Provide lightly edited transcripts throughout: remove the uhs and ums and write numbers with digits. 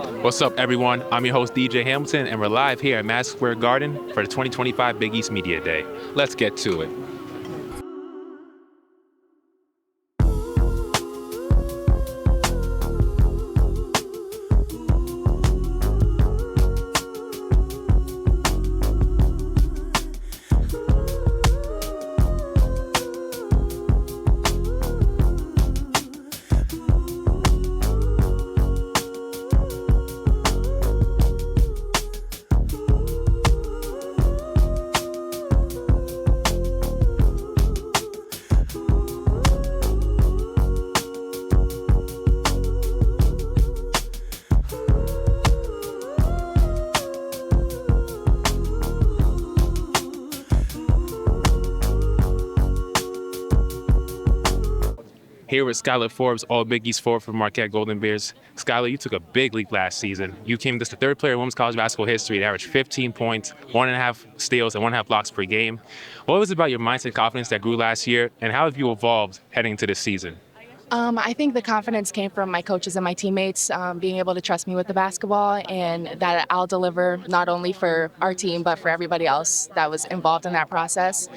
What's up, everyone? I'm your host, DJ Hamilton, and we're live here at Madison Square Garden for the 2025 Big East Media Day. Let's get to it. Here with Skylar Forbes, all Big East forward for Marquette Golden Bears. Skylar, you took a big leap last season. You came as the third player in women's college basketball history to average 15 points, 1.5 steals, and 1.5 blocks per game. What was it about your mindset and confidence that grew last year, and how have you evolved heading into this season? I think the confidence came from my coaches and my teammates being able to trust me with the basketball and that I'll deliver not only for our team but for everybody else that was involved in that process.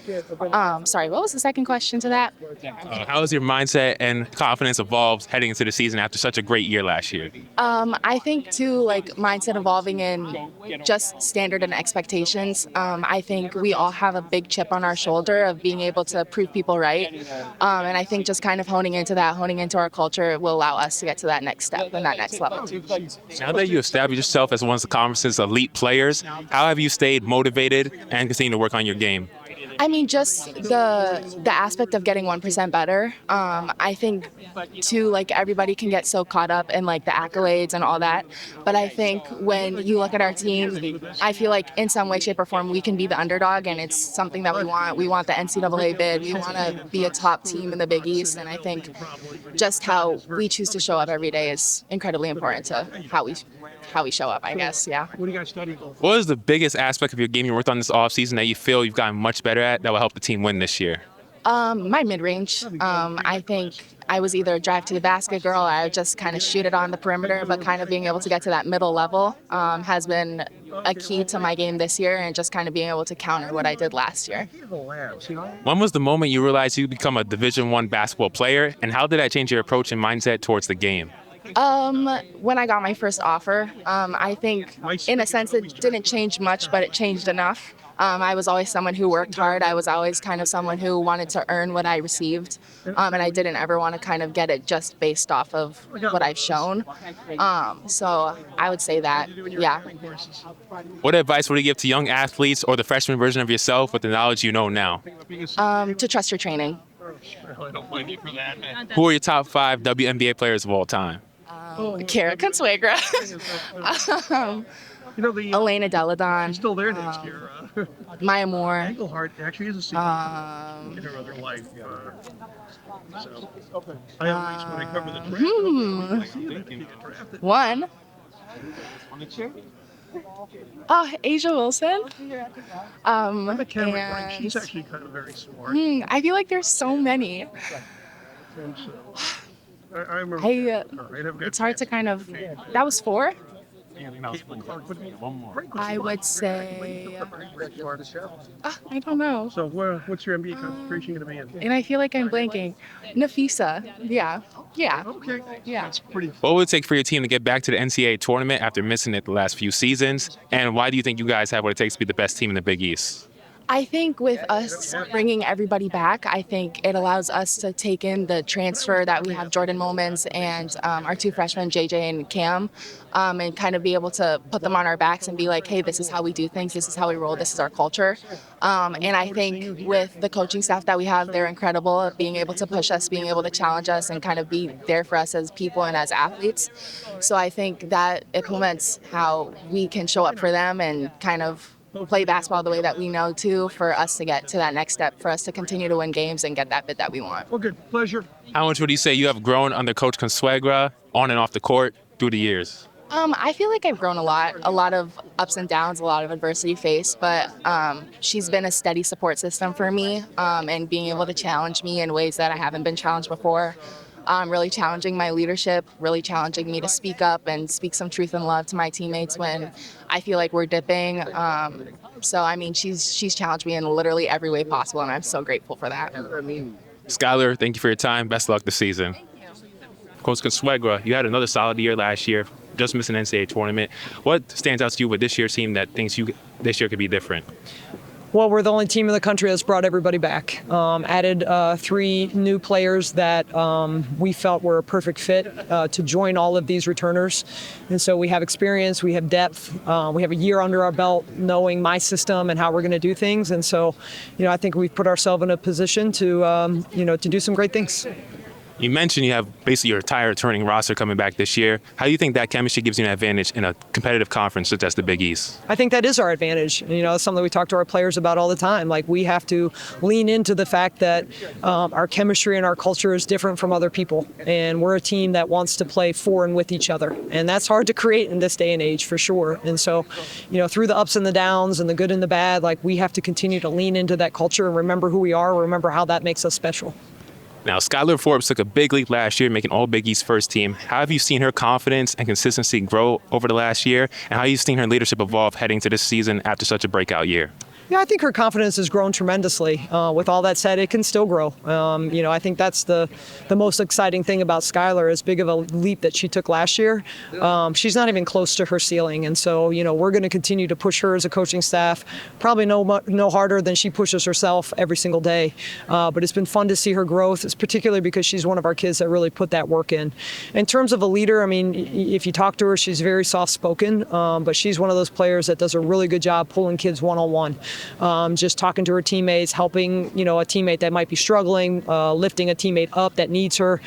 Sorry, what was the second question to that? How has your mindset and confidence evolved heading into the season after such a great year last year? I think too, like mindset evolving in just standard and expectations. I think we all have a big chip on our shoulder of being able to prove people right. And I think just kind of honing into our culture will allow us to get to that next step and that next level. Now that you established yourself as one of the conference's elite players, how have you stayed motivated and continue to work on your game? I mean, just the aspect of getting 1% better. I think, too, like everybody can get so caught up in like the accolades and all that. But I think when you look at our team, I feel like in some way, shape, or form, we can be the underdog, and it's something that we want. We want the NCAA bid. We want to be a top team in the Big East, and I think just how we choose to show up every day is incredibly important to how we show up, I guess. Yeah. What do you guys study? What is the biggest aspect of your game you worked on this offseason that you feel you've gotten much better at that will help the team win this year? My mid-range. I think I was either a drive to the basket girl or I would just kind of shoot it on the perimeter, but kind of being able to get to that middle level has been a key to my game this year and just kind of being able to counter what I did last year. When was the moment you realized you become a Division I basketball player, and how did that change your approach and mindset towards the game? When I got my first offer, I think in a sense it didn't change much, but it changed enough. I was always someone who worked hard. I was always kind of someone who wanted to earn what I received. And I didn't ever want to kind of get it just based off of what I've shown. So I would say that, yeah. What advice would you give to young athletes or the freshman version of yourself with the knowledge you know now? To trust your training. Who are your top 5 WNBA players of all time? Cara, Consuegra. Elena Deladon. Still there next year. Maya Moore. Englehart actually is a senior in her other life. So I always, when I cover the draft, One. Oh, Asia Wilson. I'm a Cameron Bryan. She's actually kind of very smart. I feel like there's so many. And so, I remember. It's hard to kind of. That was 4. I would say. I don't know. So what's your NBA concentration going to be in? And I feel like I'm blanking. Nafisa. Yeah. Okay. Yeah. That's pretty. What would it take for your team to get back to the NCAA tournament after missing it the last few seasons? And why do you think you guys have what it takes to be the best team in the Big East? I think with us bringing everybody back, I think it allows us to take in the transfer that we have Jordan Moments and our 2 freshmen, JJ and Cam, and kind of be able to put them on our backs and be like, hey, this is how we do things. This is how we roll. This is our culture. And I think with the coaching staff that we have, they're incredible at being able to push us, being able to challenge us and kind of be there for us as people and as athletes. So I think that implements how we can show up for them and kind of play basketball the way that we know to, for us to get to that next step, for us to continue to win games and get that bid that we want. Well, good. Pleasure. How much would you say you have grown under Coach Consuegra on and off the court through the years? I feel like I've grown a lot of ups and downs, a lot of adversity faced, but she's been a steady support system for me and being able to challenge me in ways that I haven't been challenged before. really challenging my leadership, really challenging me to speak up and speak some truth and love to my teammates when I feel like we're dipping. So, I mean, she's challenged me in literally every way possible, and I'm so grateful for that. Skylar, thank you for your time. Best of luck this season. Coach Consuegra, you had another solid year last year, just missing an NCAA tournament. What stands out to you with this year's team that thinks this year could be different? Well, we're the only team in the country that's brought everybody back. Added 3 new players that we felt were a perfect fit to join all of these returners. And so we have experience, we have depth, we have a year under our belt knowing my system and how we're going to do things. And so, I think we've put ourselves in a position to, to do some great things. You mentioned you have basically your entire returning roster coming back this year. How do you think that chemistry gives you an advantage in a competitive conference such as the Big East? I think that is our advantage. It's something we talk to our players about all the time. Like, we have to lean into the fact that our chemistry and our culture is different from other people. And we're a team that wants to play for and with each other. And that's hard to create in this day and age, for sure. And so, through the ups and the downs and the good and the bad, like, we have to continue to lean into that culture and remember who we are, remember how that makes us special. Now, Skylar Forbes took a big leap last year, making all Big East first team. How have you seen her confidence and consistency grow over the last year? And how have you seen her leadership evolve heading to this season after such a breakout year? Yeah, I think her confidence has grown tremendously. With all that said, it can still grow. I think that's the most exciting thing about Skylar. As big of a leap that she took last year, she's not even close to her ceiling. And so, we're going to continue to push her as a coaching staff, probably no harder than she pushes herself every single day. But it's been fun to see her growth, it's particularly because she's one of our kids that really put that work in. In terms of a leader, I mean, if you talk to her, she's very soft-spoken, but she's one of those players that does a really good job pulling kids one-on-one. Just talking to her teammates, helping, a teammate that might be struggling, lifting a teammate up that needs her.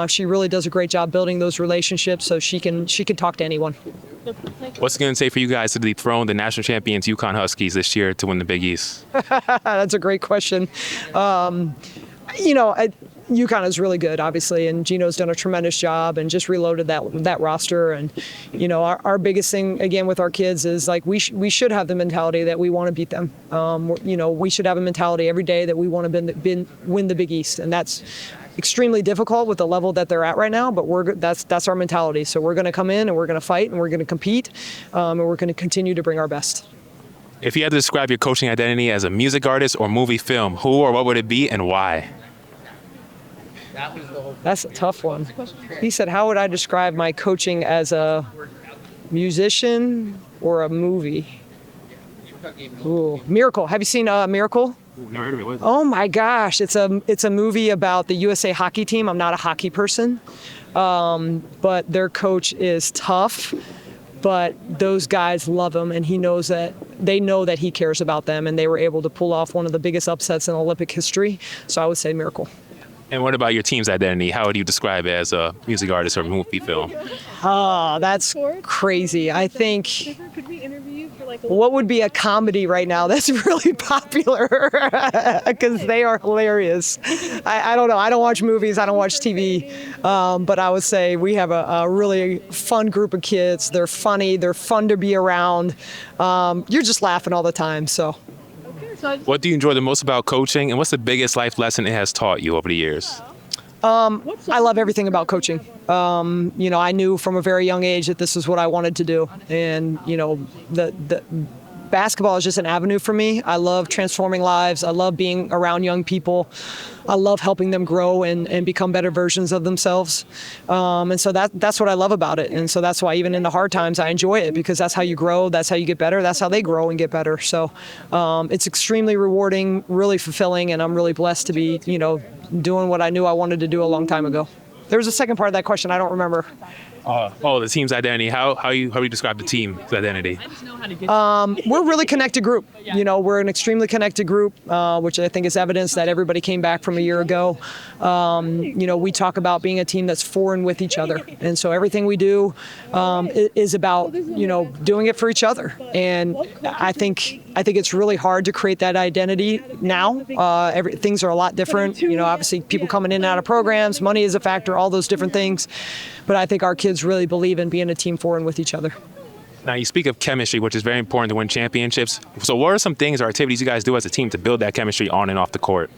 She really does a great job building those relationships so she can talk to anyone. What's it going to say for you guys to dethrone the national champions UConn Huskies this year to win the Big East? That's a great question. UConn is really good, obviously, and Geno's done a tremendous job and just reloaded that roster. And our biggest thing again with our kids is like we should have the mentality that we want to beat them. We should have a mentality every day that we want to win the Big East, and that's extremely difficult with the level that they're at right now. But that's our mentality. So we're going to come in and we're going to fight and we're going to compete, and we're going to continue to bring our best. If you had to describe your coaching identity as a music artist or movie film, who or what would it be and why? That's a tough one. He said, how would I describe my coaching as a musician or a movie? Ooh, Miracle. Have you seen Miracle? Never heard of it. What is it? Oh my gosh, it's a movie about the USA hockey team. I'm not a hockey person, but their coach is tough. But those guys love him, and they know that he cares about them, and they were able to pull off one of the biggest upsets in Olympic history. So I would say Miracle. And what about your team's identity? How would you describe it as a music artist or movie film? Oh, that's crazy. I think what would be a comedy right now that's really popular? Because they are hilarious. I don't know. I don't watch movies. I don't watch TV. But I would say we have a really fun group of kids. They're funny. They're fun to be around. You're just laughing all the time. So. What do you enjoy the most about coaching, and what's the biggest life lesson it has taught you over the years? I love everything about coaching. I knew from a very young age that this is what I wanted to do, and the basketball is just an avenue for me. I love transforming lives. I love being around young people. I love helping them grow and become better versions of themselves. And so that's what I love about it. And so that's why even in the hard times, I enjoy it, because that's how you grow. That's how you get better. That's how they grow and get better. So it's extremely rewarding, really fulfilling, and I'm really blessed to be, doing what I knew I wanted to do a long time ago. There was a second part of that question I don't remember. The team's identity. How do you describe the team's identity? We're a really connected group. We're an extremely connected group, which I think is evidence that everybody came back from a year ago. We talk about being a team that's for and with each other. And so everything we do is about, doing it for each other. And I think it's really hard to create that identity now. Things are a lot different. Obviously people coming in and out of programs, money is a factor, all those different things. But I think our kids really believe in being a team for and with each other. Now, you speak of chemistry, which is very important to win championships. So what are some things or activities you guys do as a team to build that chemistry on and off the court?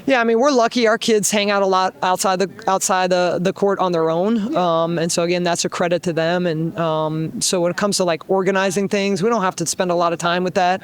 Yeah, I mean, we're lucky. Our kids hang out a lot outside the court on their own, and so again, that's a credit to them. And so when it comes to like organizing things, we don't have to spend a lot of time with that.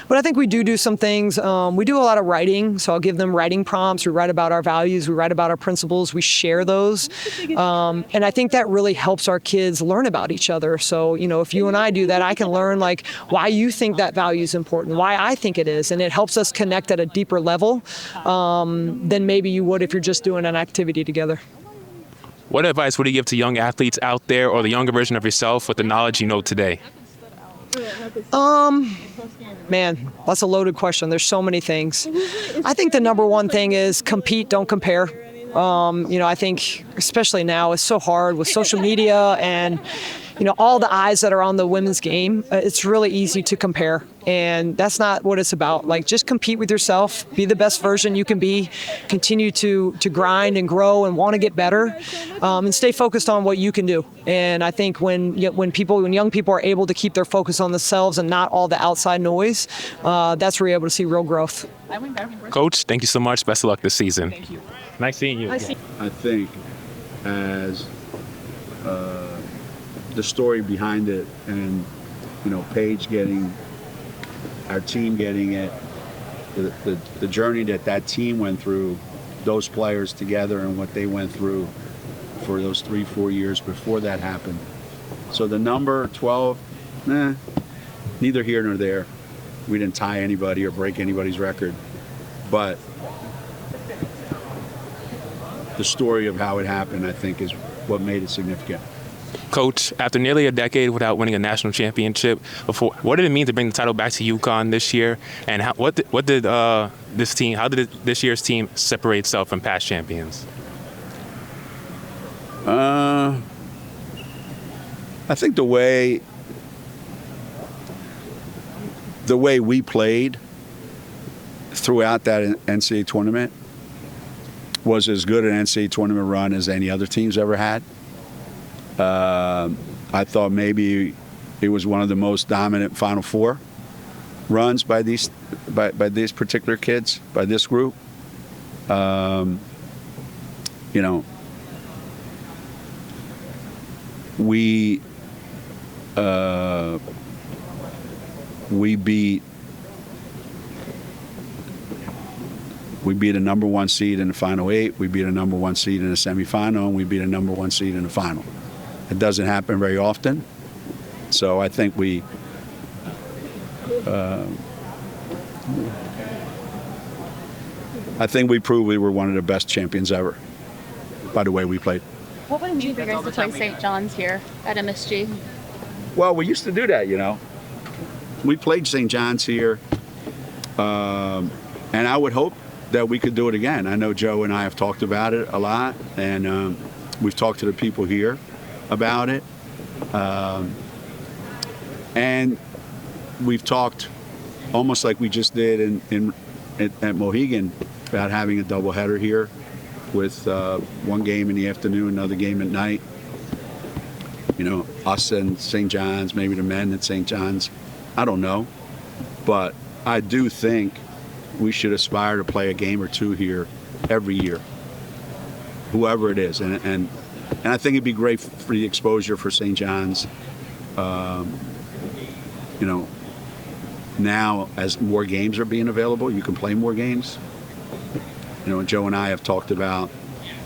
But I think we do some things. We do a lot of writing, so I'll give them writing prompts. We write about our values. We write about our principles. We share those, and I think that really helps our kids learn about each other. So if you and I do that, I can learn like why you think that value is important, why I think it is, and it helps us connect at a deeper level than maybe you would if you're just doing an activity together. What advice would you give to young athletes out there or the younger version of yourself with the knowledge you know today? Man, that's a loaded question. There's so many things. I think the number one thing is compete, don't compare. I think especially now it's so hard with social media and all the eyes that are on the women's game. It's really easy to compare, and that's not what it's about. Like, just compete with yourself, be the best version you can be, continue to grind and grow and want to get better, and stay focused on what you can do. And I think when young people are able to keep their focus on themselves and not all the outside noise, that's where you're able to see real growth. Coach, thank you so much. Best of luck this season. Thank you. Nice seeing you. I think as the story behind it, and Paige getting, our team getting it, the journey that team went through, those players together and what they went through for those 3-4 years before that happened. So the number 12, neither here nor there. We didn't tie anybody or break anybody's record, but the story of how it happened, I think, is what made it significant. Coach, after nearly a decade without winning a national championship, what did it mean to bring the title back to UConn this year? And how did this year's team separate itself from past champions? I think the way we played throughout that NCAA tournament was as good an NCAA tournament run as any other team's ever had. I thought maybe it was one of the most dominant Final Four runs by these particular kids, by this group. We beat a number one seed in the Final Eight. We beat a number one seed in the semifinal, and we beat a number one seed in the final. It doesn't happen very often. So I think we proved we were one of the best champions ever by the way we played. What would it mean for you guys to play St. John's here at MSG? Well, we used to do that, We played St. John's here, and I would hope that we could do it again. I know Joe and I have talked about it a lot, and we've talked to the people here about it. And we've talked almost like we just did at Mohegan about having a doubleheader here with one game in the afternoon, another game at night. Us and St. John's, maybe the men at St. John's. I don't know. But I do think we should aspire to play a game or two here every year, whoever it is. And I think it'd be great for the exposure for St. John's. Now as more games are being available, you can play more games. And Joe and I have talked about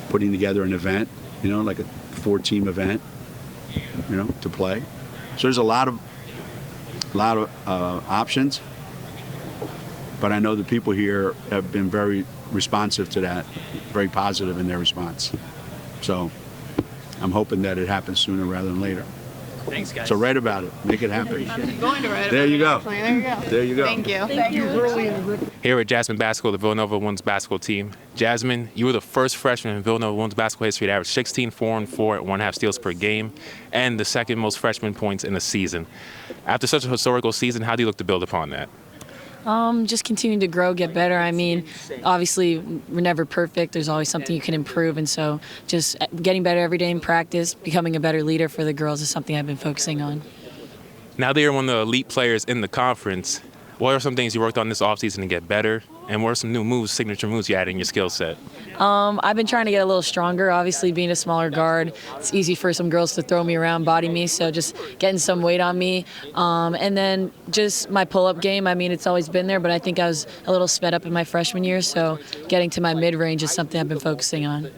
putting together an event, like a 4-team event, to play. So there's a lot of options. But I know the people here have been very responsive to that, very positive in their response. So I'm hoping that it happens sooner rather than later. Thanks, guys. So write about it. Make it happen. I'm going to write There you go. Actually. There you go. There you go. Thank you. Thank you. Here with Jasmine Bascoe, the Villanova women's basketball team. Jasmine, you were the first freshman in Villanova women's basketball history to average 16, 4, and 4 at 1.5 steals per game, and the second most freshman points in the season. After such a historical season, how do you look to build upon that? Just continuing to grow, get better. I mean, obviously, we're never perfect. There's always something you can improve. And so just getting better every day in practice, becoming a better leader for the girls is something I've been focusing on. Now that you're one of the elite players in the conference, what are some things you worked on this offseason to get better? And what are some new moves, signature moves you add in your skill set? I've been trying to get a little stronger. Obviously, being a smaller guard, it's easy for some girls to throw me around, body me. So just getting some weight on me. And then just my pull-up game. I mean, it's always been there, but I think I was a little sped up in my freshman year. So getting to my mid-range is something I've been focusing on.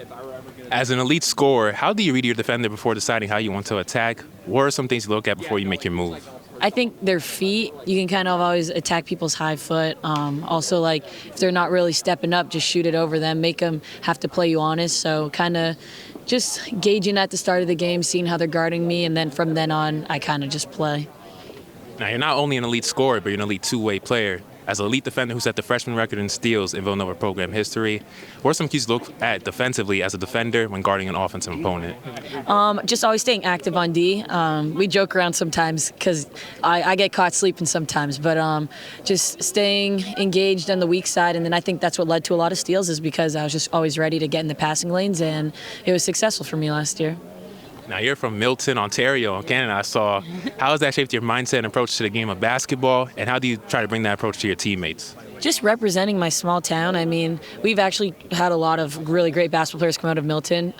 As an elite scorer, how do you read your defender before deciding how you want to attack? What are some things you look at before you make your move? I think their feet, you can kind of always attack people's high foot. Also, like, if they're not really stepping up, just shoot it over them, make them have to play you honest. So kind of just gauging at the start of the game, seeing how they're guarding me, and then from then on, I kind of just play. Now, you're not only an elite scorer, but you're an elite two-way player. As an elite defender who set the freshman record in steals in Villanova program history, what are some keys to look at defensively as a defender when guarding an offensive opponent? Just always staying active on D. We joke around sometimes because I get caught sleeping sometimes, but just staying engaged on the weak side. And then I think that's what led to a lot of steals is because I was just always ready to get in the passing lanes, and it was successful for me last year. Now, you're from Milton, Ontario, Canada, I saw. How has that shaped your mindset and approach to the game of basketball, and how do you try to bring that approach to your teammates? Just representing my small town. I mean, we've actually had a lot of really great basketball players come out of Milton,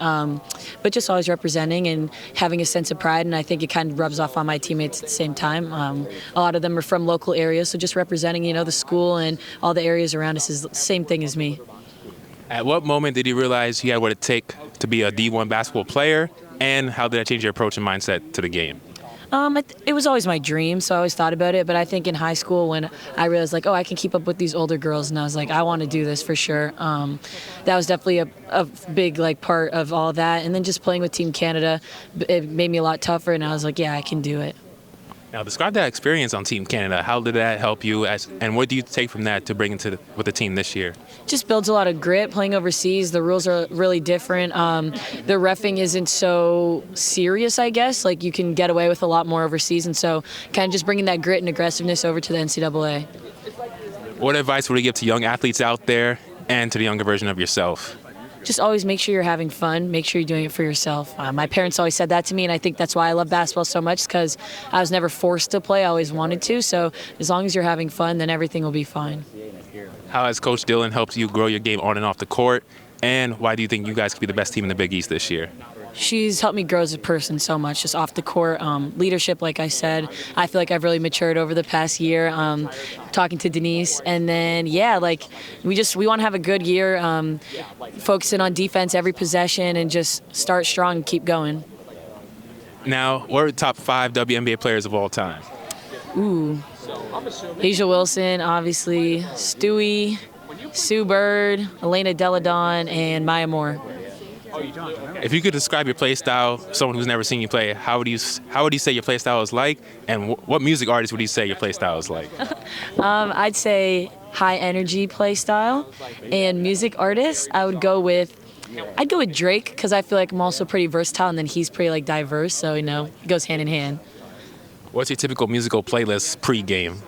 but just always representing and having a sense of pride, and I think it kind of rubs off on my teammates at the same time. A lot of them are from local areas, so just representing, the school and all the areas around us is the same thing as me. At what moment did you realize you had what it take to be a D1 basketball player, and how did that change your approach and mindset to the game? It was always my dream, so I always thought about it. But I think in high school when I realized, I can keep up with these older girls, and I was like, I want to do this for sure. That was definitely a big part of all that. And then just playing with Team Canada, it made me a lot tougher, and I was like, yeah, I can do it. Now, describe that experience on Team Canada. How did that help you, and what do you take from that to bring with the team this year? Just builds a lot of grit. Playing overseas, the rules are really different. The reffing isn't so serious, I guess. Like, you can get away with a lot more overseas, and so kind of just bringing that grit and aggressiveness over to the NCAA. What advice would you give to young athletes out there and to the younger version of yourself? Just always make sure you're having fun. Make sure you're doing it for yourself. My parents always said that to me, and I think that's why I love basketball so much, because I was never forced to play. I always wanted to. So as long as you're having fun, then everything will be fine. How has Coach Dillon helped you grow your game on and off the court? And why do you think you guys could be the best team in the Big East this year? She's helped me grow as a person so much, just off the court. Leadership, like I said, I feel like I've really matured over the past year, talking to Denise. And then, we want to have a good year, focusing on defense every possession and just start strong and keep going. Now, what are the top 5 WNBA players of all time? Asia Wilson, obviously, Stewie, Sue Bird, Elena Deladon, and Maya Moore. If you could describe your play style, someone who's never seen you play, how would you say your play style is like, and what music artist would you say your play style is like? I'd say high energy play style, and music artist, I'd go with Drake, because I feel like I'm also pretty versatile, and then he's pretty diverse, so it goes hand in hand. What's your typical musical playlist pre-game?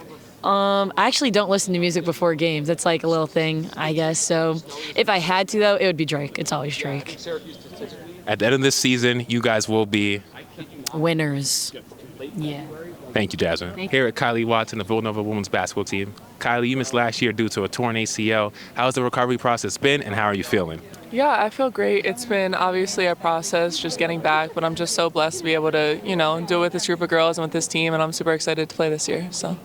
I actually don't listen to music before games. That's like a little thing, I guess. So if I had to, though, it would be Drake. It's always Drake. At the end of this season, you guys will be winners. Yeah. Thank you, Jasmine. Here at Kylee Watson, the Villanova women's basketball team. Kylee, you missed last year due to a torn ACL. How's the recovery process been, and how are you feeling? Yeah, I feel great. It's been obviously a process just getting back, but I'm just so blessed to be able to, do it with this group of girls and with this team, and I'm super excited to play this year. So.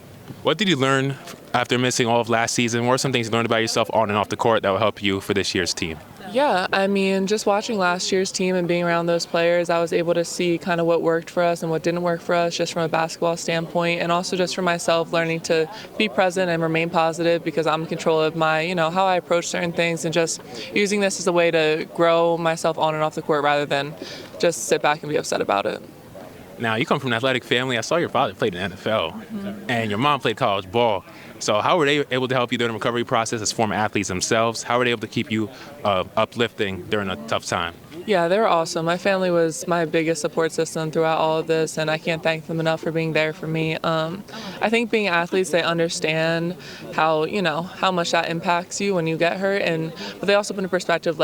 What did you learn after missing all of last season? What are some things you learned about yourself on and off the court that will help you for this year's team? Yeah, I mean, just watching last year's team and being around those players, I was able to see kind of what worked for us and what didn't work for us just from a basketball standpoint, and also just for myself learning to be present and remain positive because I'm in control of my, how I approach certain things, and just using this as a way to grow myself on and off the court rather than just sit back and be upset about it. Now, you come from an athletic family. I saw your father played in the NFL, and your mom played college ball. So how were they able to help you during the recovery process as former athletes themselves? How were they able to keep you uplifting during a tough time? Yeah, they were awesome. My family was my biggest support system throughout all of this, and I can't thank them enough for being there for me. I think being athletes, they understand how much that impacts you when you get hurt, but they also put in perspective,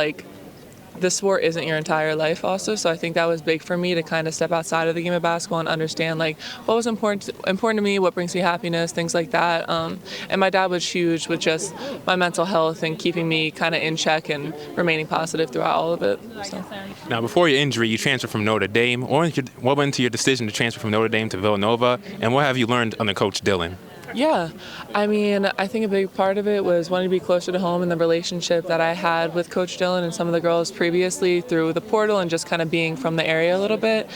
this sport isn't your entire life also. So I think that was big for me to kind of step outside of the game of basketball and understand like what was important to me, what brings me happiness, things like that. And my dad was huge with just my mental health and keeping me kind of in check and remaining positive throughout all of it. So. Now, before your injury, you transferred from Notre Dame. What went into your decision to transfer from Notre Dame to Villanova, and what have you learned under Coach Dillon? Yeah, I mean, I think a big part of it was wanting to be closer to home and the relationship that I had with Coach Dillon and some of the girls previously through the portal and just kind of being from the area a little bit.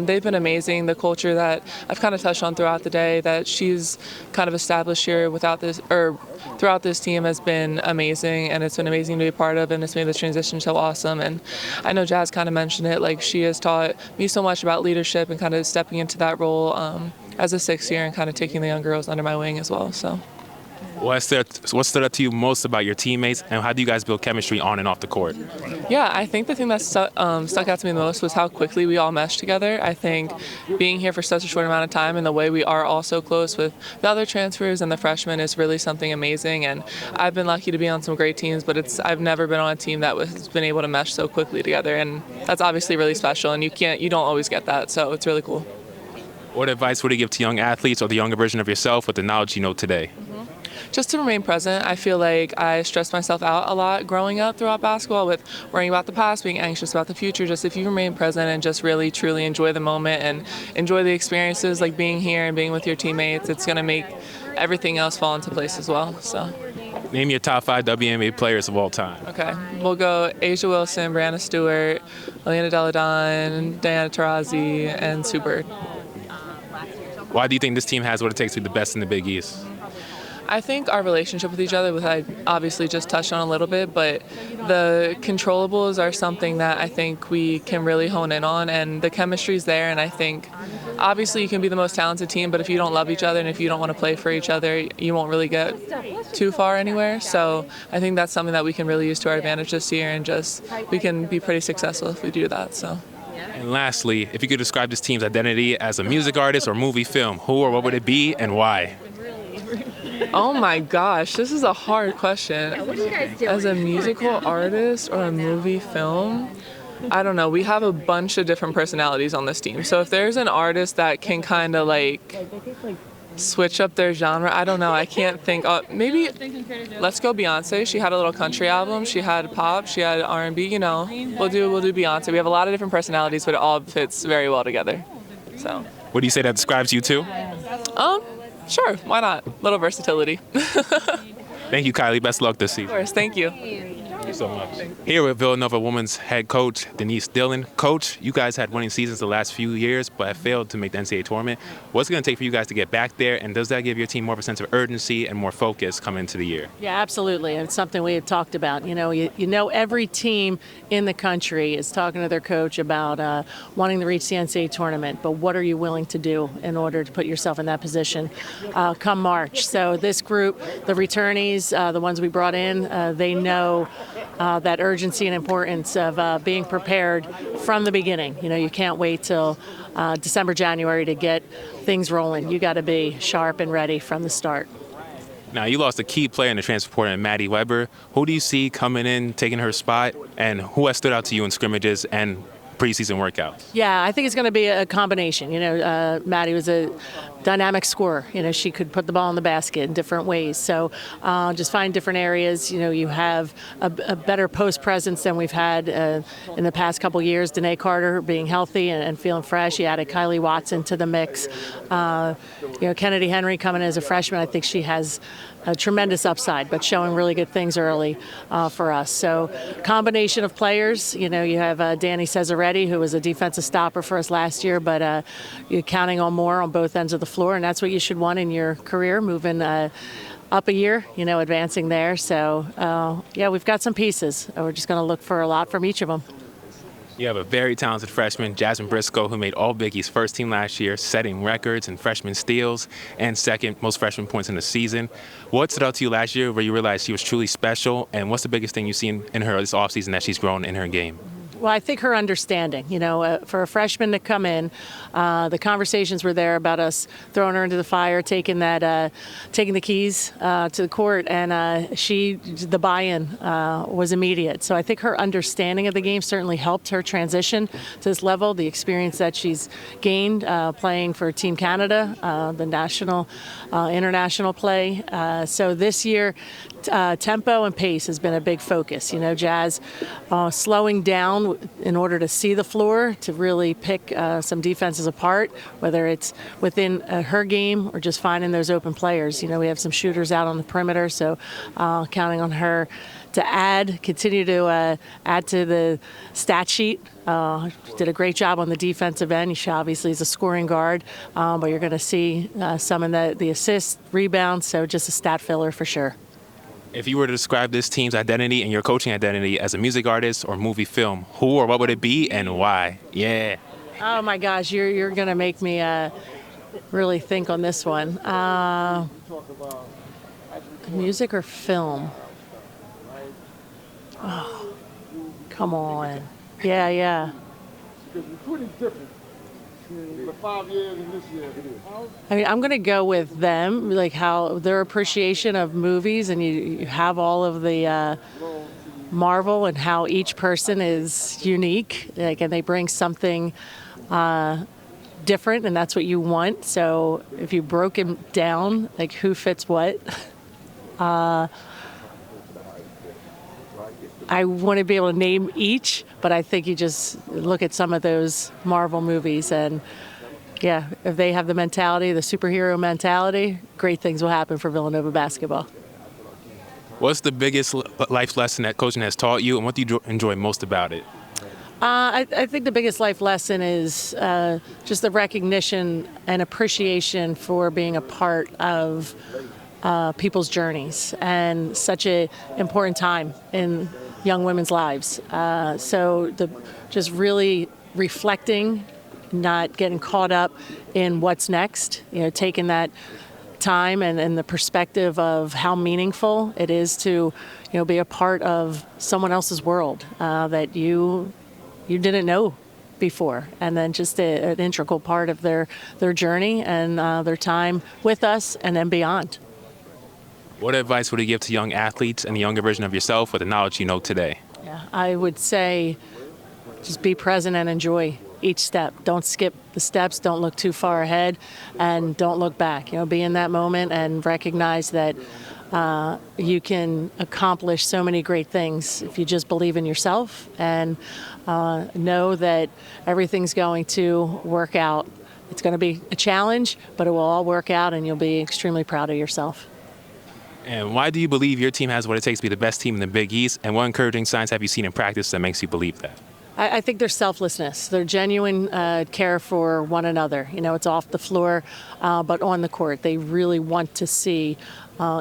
They've been amazing. The culture that I've kind of touched on throughout the day that she's kind of established here throughout this team has been amazing, and it's been amazing to be a part of, and it's made the transition so awesome. And I know Jazz kind of mentioned it, like she has taught me so much about leadership and kind of stepping into that role as a sixth year and kind of taking the young girls under my wing as well. So, what stood out to you most about your teammates, and how do you guys build chemistry on and off the court? Yeah, I think the thing that stuck out to me the most was how quickly we all meshed together. I think being here for such a short amount of time and the way we are all so close with the other transfers and the freshmen is really something amazing. And I've been lucky to be on some great teams, but I've never been on a team that has been able to mesh so quickly together, and that's obviously really special. And you don't always get that, so it's really cool. What advice would you give to young athletes or the younger version of yourself with the knowledge you know today? Just to remain present. I feel like I stressed myself out a lot growing up throughout basketball with worrying about the past, being anxious about the future. Just if you remain present and just really, truly enjoy the moment and enjoy the experiences, like being here and being with your teammates, it's going to make everything else fall into place as well. So. Name your top 5 WNBA players of all time. Okay. We'll go Asia Wilson, Brianna Stewart, Elena Deladon, Diana Taurasi, and Sue Bird. Why do you think this team has what it takes to be the best in the Big East? I think our relationship with each other, which I obviously just touched on a little bit, but the controllables are something that I think we can really hone in on, and the chemistry's there. And I think obviously you can be the most talented team, but if you don't love each other and if you don't want to play for each other, you won't really get too far anywhere. So I think that's something that we can really use to our advantage this year, and just we can be pretty successful if we do that. So. And lastly, if you could describe this team's identity as a music artist or movie film, who or what would it be and why? Oh my gosh, this is a hard question. As a musical artist or a movie film, I don't know. We have a bunch of different personalities on this team. So if there's an artist that can kind of like switch up their genre, I don't know. I can't think. Maybe let's go Beyonce. She had a little country album. She had pop. She had R&B. You know, we'll do Beyonce. We have a lot of different personalities, but it all fits very well together. So. What do you say that describes you too? Sure. Why not? Little versatility. Thank you, Kylee. Best luck this season. Of course. Thank you. Thank you so much. Here with Villanova women's head coach, Denise Dillon. Coach, you guys had winning seasons the last few years, but have failed to make the NCAA tournament. What's it going to take for you guys to get back there, and does that give your team more of a sense of urgency and more focus coming into the year? Yeah, absolutely. And it's something we had talked about. You know, every team in the country is talking to their coach about wanting to reach the NCAA tournament, but what are you willing to do in order to put yourself in that position come March? So this group, the returnees, the ones we brought in, they know that urgency and importance of being prepared from the beginning. You know, you can't wait till December, January to get things rolling. You got to be sharp and ready from the start. Now, you lost a key player in the transfer portal, Maddie Weber. Who do you see coming in, taking her spot, and who has stood out to you in scrimmages and preseason workouts? Yeah, I think it's going to be a combination. You know, Maddie was a dynamic scorer. You know, she could put the ball in the basket in different ways. So just find different areas. You know, you have a better post presence than we've had in the past couple years. Danae Carter being healthy and feeling fresh. You added Kylee Watson to the mix. You know, Kennedy Henry coming as a freshman. I think she has a tremendous upside, but showing really good things early for us. So combination of players. You know, you have Danny Cesaretti, who was a defensive stopper for us last year, but you're counting on more on both ends of the floor, and that's what you should want in your career, moving up a year, you know, advancing there. So, yeah, we've got some pieces. We're just going to look for a lot from each of them. You have a very talented freshman, Jasmine Bascoe, who made all Big East first team last year, setting records in freshman steals and second most freshman points in the season. What stood out to you last year where you realized she was truly special, and what's the biggest thing you've seen in her this offseason that she's grown in her game? Well, I think her understanding, for a freshman to come in, the conversations were there about us throwing her into the fire, taking the keys to the court, and the buy-in was immediate. So I think her understanding of the game certainly helped her transition to this level. The experience that she's gained playing for Team Canada, the national, international play. So this year, tempo and pace has been a big focus. Jazz slowing down in order to see the floor, to really pick some defenses apart, whether it's within her game or just finding those open players. We have some shooters out on the perimeter, so counting on her to continue to add to the stat sheet. Did a great job on the defensive end. She obviously is a scoring guard, but you're going to see some in the assists, rebounds, so just a stat filler for sure. If you were to describe this team's identity and your coaching identity as a music artist or movie film, who or what would it be and why? Yeah. Oh my gosh, you're going to make me really think on this one. Music or film? Oh, come on. Yeah. I mean, I'm going to go with them, like how their appreciation of movies, and you have all of the marvel and how each person is unique, and they bring something different, and that's what you want. So if you broke him down, like who fits what, I want to be able to name each, but I think you just look at some of those Marvel movies, and yeah, if they have the mentality, the superhero mentality, great things will happen for Villanova basketball. What's the biggest life lesson that coaching has taught you, and what do you enjoy most about it? I think the biggest life lesson is just the recognition and appreciation for being a part of people's journeys, and such an important time in young women's lives. So just really reflecting, not getting caught up in what's next, taking that time and the perspective of how meaningful it is to, be a part of someone else's world that you didn't know before, and then just an integral part of their journey and their time with us and then beyond. What advice would you give to young athletes and the younger version of yourself with the knowledge you know today? Yeah, I would say just be present and enjoy each step. Don't skip the steps, don't look too far ahead, and don't look back. Be in that moment and recognize that you can accomplish so many great things if you just believe in yourself, and know that everything's going to work out. It's going to be a challenge, but it will all work out, and you'll be extremely proud of yourself. And why do you believe your team has what it takes to be the best team in the Big East? And what encouraging signs have you seen in practice that makes you believe that? I think their selflessness, their genuine care for one another. It's off the floor, but on the court. They really want to see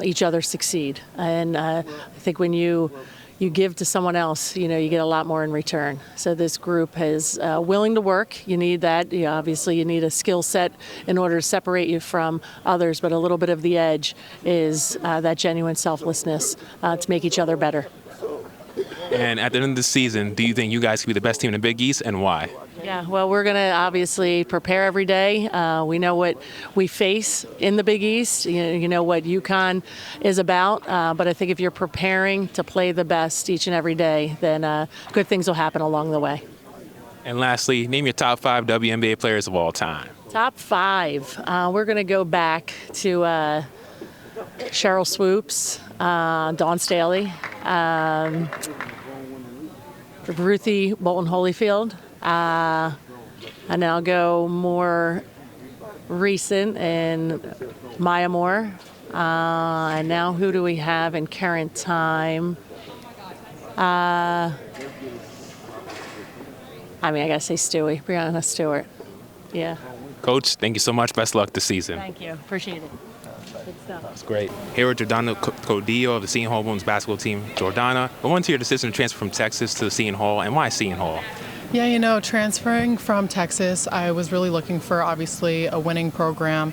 each other succeed. And I think when you give to someone else, you get a lot more in return. So this group is willing to work. You need that. Obviously, you need a skill set in order to separate you from others, but a little bit of the edge is that genuine selflessness to make each other better. And at the end of the season, do you think you guys could be the best team in the Big East, and why? Yeah, well, we're going to obviously prepare every day. We know what we face in the Big East. You know what UConn is about. But I think if you're preparing to play the best each and every day, then good things will happen along the way. And lastly, name your top 5 WNBA players of all time. Top 5. We're going to go back to Cheryl Swoops, Dawn Staley, Ruthie Bolton-Holyfield, and then I'll go more recent in Maya Moore. And now who do we have in current time? I gotta say Stewie, Breonna Stewart. Yeah. Coach, thank you so much. Best luck this season. Thank you. Appreciate it. Good stuff. That's great. Here with Jordana Codio of the Seton Hall women's basketball team. Jordana, I wanted to hear your decision to transfer from Texas to the Seton Hall, and why Seton Hall? Yeah, transferring from Texas, I was really looking for obviously a winning program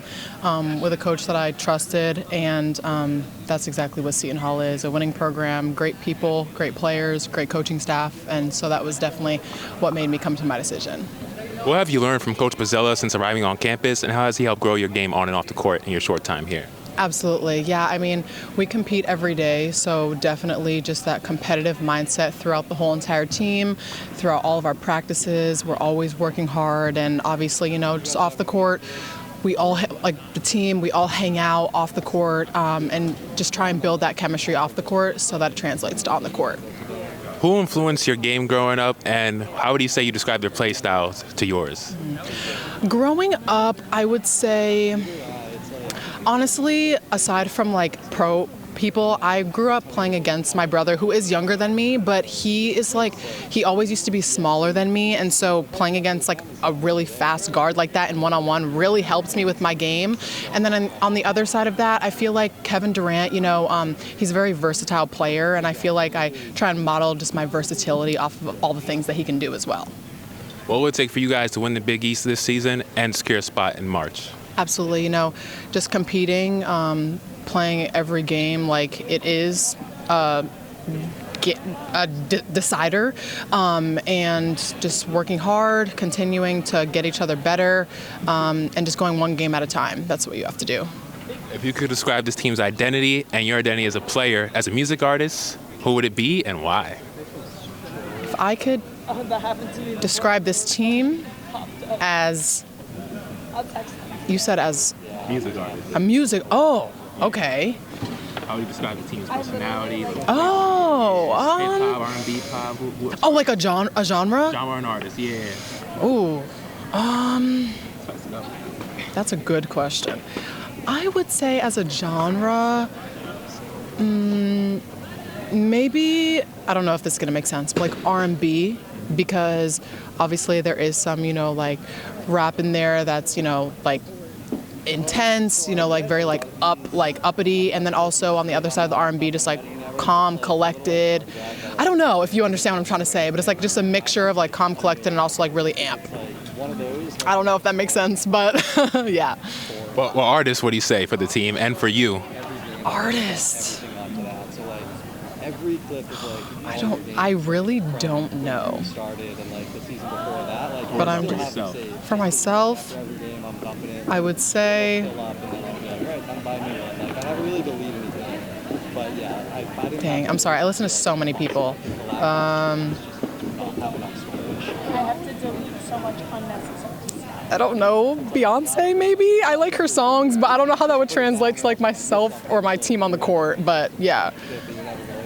with a coach that I trusted, and that's exactly what Seton Hall is, a winning program, great people, great players, great coaching staff, and so that was definitely what made me come to my decision. What have you learned from Coach Bozzella since arriving on campus, and how has he helped grow your game on and off the court in your short time here? Absolutely. Yeah, I mean, we compete every day, so definitely just that competitive mindset throughout the whole entire team, throughout all of our practices. We're always working hard, and obviously, just off the court, we all, like the team, we all hang out off the court and just try and build that chemistry off the court so that it translates to on the court. Who influenced your game growing up, and how would you say you describe their play styles to yours? Growing up, I would say, honestly, aside from like pro people, I grew up playing against my brother, who is younger than me, but he always used to be smaller than me, and so playing against like a really fast guard like that in one-on-one really helps me with my game. And then on the other side of that, I feel like Kevin Durant, he's a very versatile player, and I feel like I try and model just my versatility off of all the things that he can do as well. What would it take for you guys to win the Big East this season and secure a spot in March? Absolutely, just competing, playing every game like it is a decider, and just working hard, continuing to get each other better, and just going one game at a time. That's what you have to do. If you could describe this team's identity and your identity as a player, as a music artist, who would it be and why? If I could describe this team as, you said as Music artist. a music, oh, okay. How would you describe the team's personality? Oh, hip-hop, R&B, pop? oh, like a genre? Genre and artist, yeah. Ooh, that's a good question. I would say as a genre, maybe, I don't know if this is gonna make sense, but like R&B, because obviously there is some, like rap in there that's, like intense, like very like uppity, and then also on the other side of the R&B, just like calm, collected. I don't know if you understand what I'm trying to say, but it's like just a mixture of like calm, collected, and also like really amp. I don't know if that makes sense, but yeah. Well, artist, what do you say for the team and for you? Artist. I really don't know. But I'm just, for myself, I would say, dang, I'm sorry, I listen to so many people. I don't know, Beyonce maybe? I like her songs, but I don't know how that would translate to like myself or my team on the court, but yeah.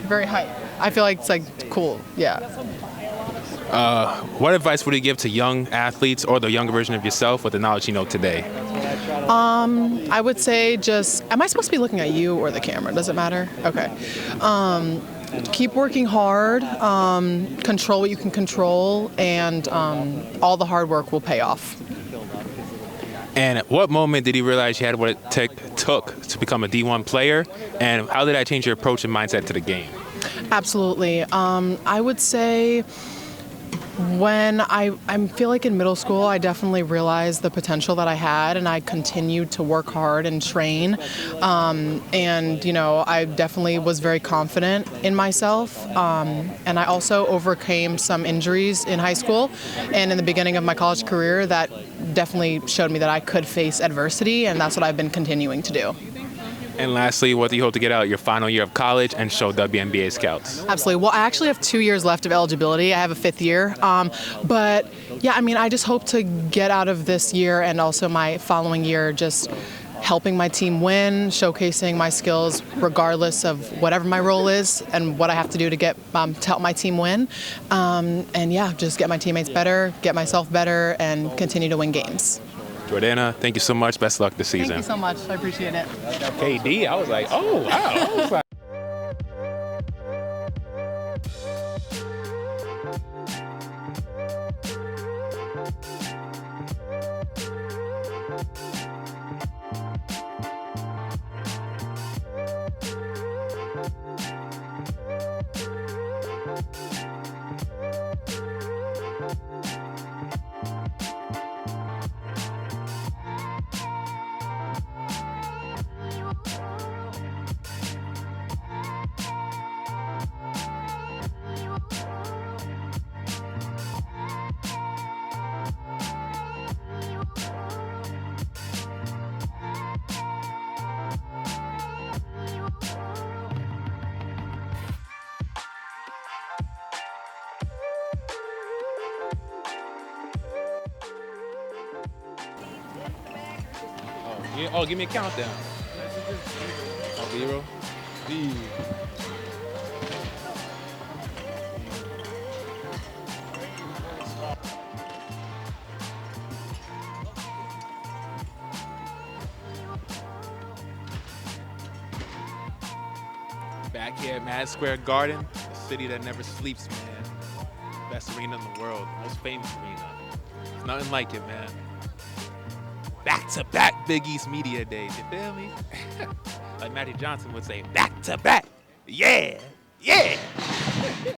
Very hype. I feel like it's like cool, yeah. What advice would you give to young athletes or the younger version of yourself with the knowledge you know today? I would say just, am I supposed to be looking at you or the camera? Does it matter? Okay. Keep working hard, control what you can control, and all the hard work will pay off. And at what moment did you realize you had what it took to become a D1 player, and how did that change your approach and mindset to the game? Absolutely. I would say when I feel like in middle school, I definitely realized the potential that I had, and I continued to work hard and train. And, I definitely was very confident in myself. And I also overcame some injuries in high school and in the beginning of my college career that definitely showed me that I could face adversity, and that's what I've been continuing to do. And lastly, what do you hope to get out your final year of college and show WNBA scouts? Absolutely. Well, I actually have 2 years left of eligibility. I have a 5th year. But yeah, I just hope to get out of this year and also my following year just helping my team win, showcasing my skills regardless of whatever my role is and what I have to do to get to help my team win. And yeah, just get my teammates better, get myself better, and continue to win games. Jordana, thank you so much. Best of luck this season. Thank you so much. I appreciate it. KD, I was like, oh, wow. I was like, Yeah, oh, give me a countdown. 0. B. Back here at Madison Square Garden, the city that never sleeps, man. Best arena in the world, the most famous arena. There's nothing like it, man. Back-to-back Big East Media Days, you feel me? Like Magic Johnson would say, back-to-back. Yeah, yeah.